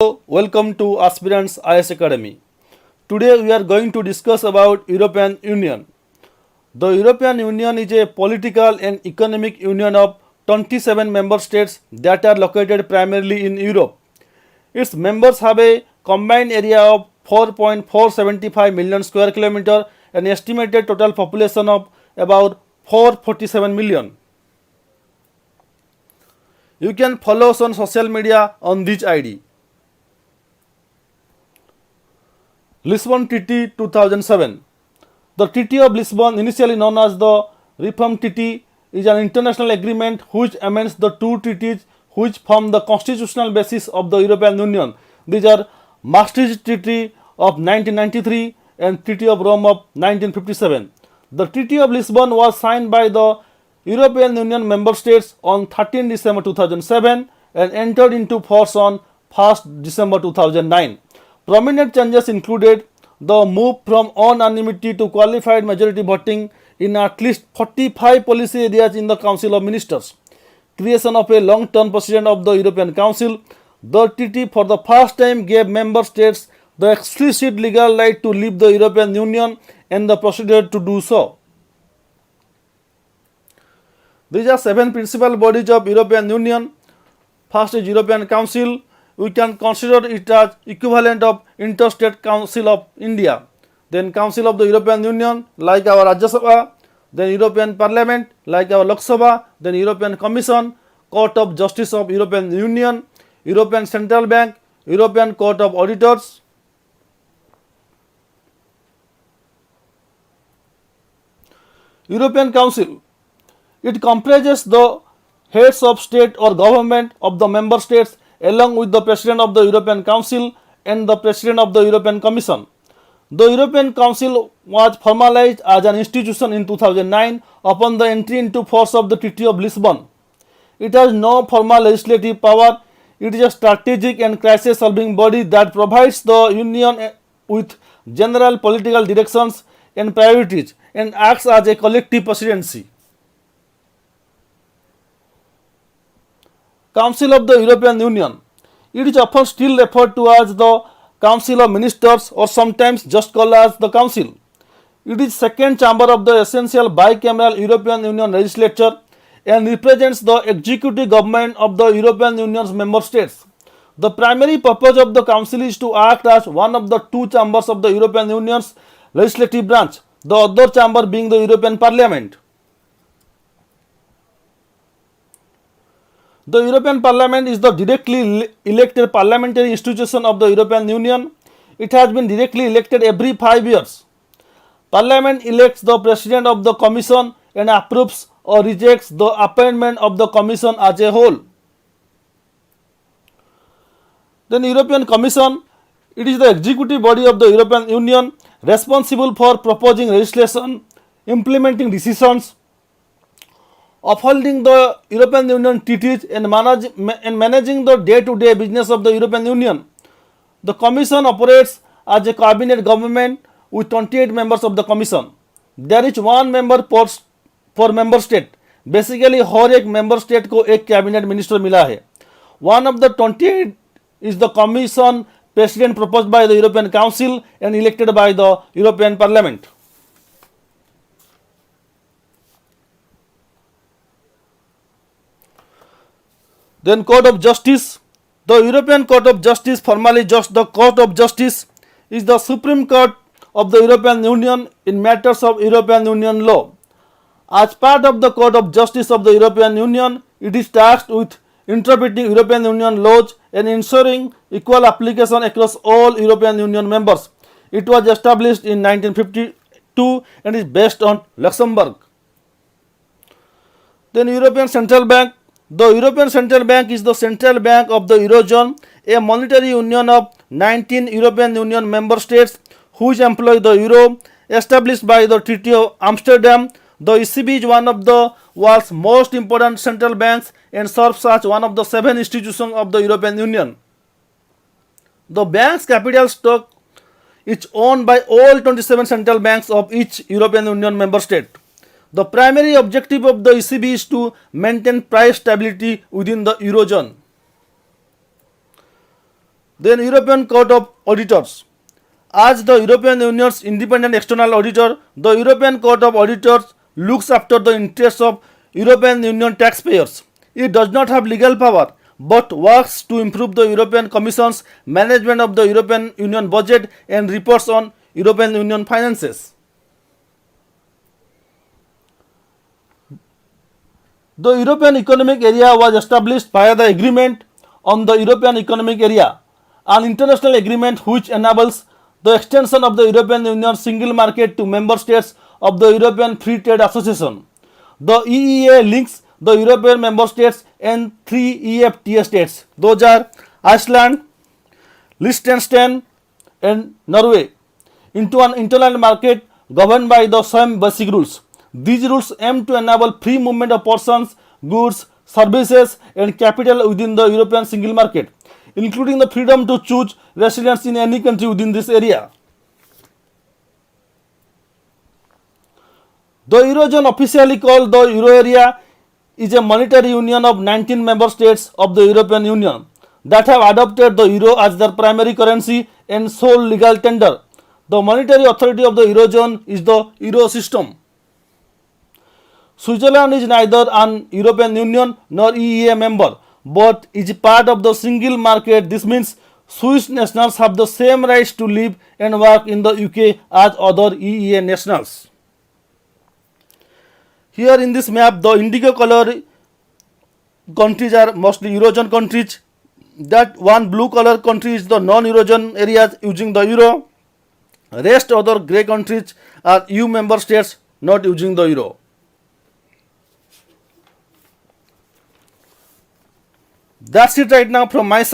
Hello, welcome to Aspirants IS Academy. Today we are going to discuss about European Union. The European Union is a political and economic union of 27 member states that are located primarily in Europe. Its members have a combined area of 4.475 million square kilometer and estimated total population of about 447 million. You can follow us on social media on this ID. Lisbon Treaty 2007. The Treaty of Lisbon, initially known as the Reform Treaty, is an international agreement which amends the two treaties which form the constitutional basis of the European Union. These are Maastricht Treaty of 1993 and Treaty of Rome of 1957. The Treaty of Lisbon was signed by the European Union member states on 13 December 2007 and entered into force on 1st December 2009. Prominent changes included the move from unanimity to qualified majority voting in at least 45 policy areas in the Council of Ministers, creation of a long-term president of the European Council. The treaty for the first time gave member states the explicit legal right to leave the European Union and the procedure to do so. These are 7 principal bodies of European Union. First is European Council. We can consider it as equivalent of Interstate Council of India. Then Council of the European Union, like our Rajya Sabha. Then European Parliament, like our Lok Sabha. Then European Commission, Court of Justice of European Union, European Central Bank, European Court of Auditors. European Council. It comprises the heads of state or government of the member states along with the President of the European Council and the President of the European Commission. The European Council was formalized as an institution in 2009 upon the entry into force of the Treaty of Lisbon. It has no formal legislative power. It is a strategic and crisis-solving body that provides the Union with general political directions and priorities and acts as a collective presidency. Council of the European Union. It is often still referred to as the Council of Ministers or sometimes just called as the Council. It is second chamber of the essential bicameral European Union legislature and represents the executive government of the European Union's member states. The primary purpose of the Council is to act as one of the two chambers of the European Union's legislative branch, the other chamber being the European Parliament. The European Parliament is the directly elected parliamentary institution of the European Union. It has been directly elected every 5 years. Parliament elects the President of the Commission and approves or rejects the appointment of the Commission as a whole. Then European Commission, it is the executive body of the European Union responsible for proposing legislation, implementing decisions, upholding the European Union treaties and managing the day-to-day business of the European Union. The Commission operates as a cabinet government with 28 members of the Commission. There is one member for member state. Basically हर एक member state को एक cabinet minister मिला है. One of the 28 is the Commission President proposed by the European Council and elected by the European Parliament. Then Court of Justice. The European Court of Justice, formally just the Court of Justice, is the Supreme Court of the European Union in matters of European Union law. As part of the Court of Justice of the European Union, it is tasked with interpreting European Union laws and ensuring equal application across all European Union members. It was established in 1952 and is based on Luxembourg. Then European Central Bank. The European Central Bank is the central bank of the Eurozone, a monetary union of 19 European Union member states which employ the euro. Established by the Treaty of Amsterdam, the ECB is one of the world's most important central banks and serves as one of the 7 institutions of the European Union. The bank's capital stock is owned by all 27 central banks of each European Union member state. The primary objective of the ECB is to maintain price stability within the Eurozone. Then European Court of Auditors. As the European Union's independent external auditor, the European Court of Auditors looks after the interests of European Union taxpayers. It does not have legal power but works to improve the European Commission's management of the European Union budget and reports on European Union finances. The European Economic Area was established via the Agreement on the European Economic Area, an international agreement which enables the extension of the European Union single market to member states of the European Free Trade Association. The EEA links the European member states and 3 EFTA states. Those are Iceland, Liechtenstein and Norway into an internal market governed by the same basic rules. These rules aim to enable free movement of persons, goods, services and capital within the European single market, including the freedom to choose residence in any country within this area. The Eurozone, officially called the Euro area, is a monetary union of 19 member states of the European Union that have adopted the euro as their primary currency and sole legal tender. The monetary authority of the Eurozone is the Euro system. Switzerland is neither an European Union nor EEA member but is part of the single market. This means Swiss nationals have the same rights to live and work in the UK as other EEA nationals. Here in this map, the indigo color countries are mostly Eurozone countries. That one blue color country is the non-Eurozone areas using the euro. Rest other grey countries are EU member states not using the euro. That's it right now from my side.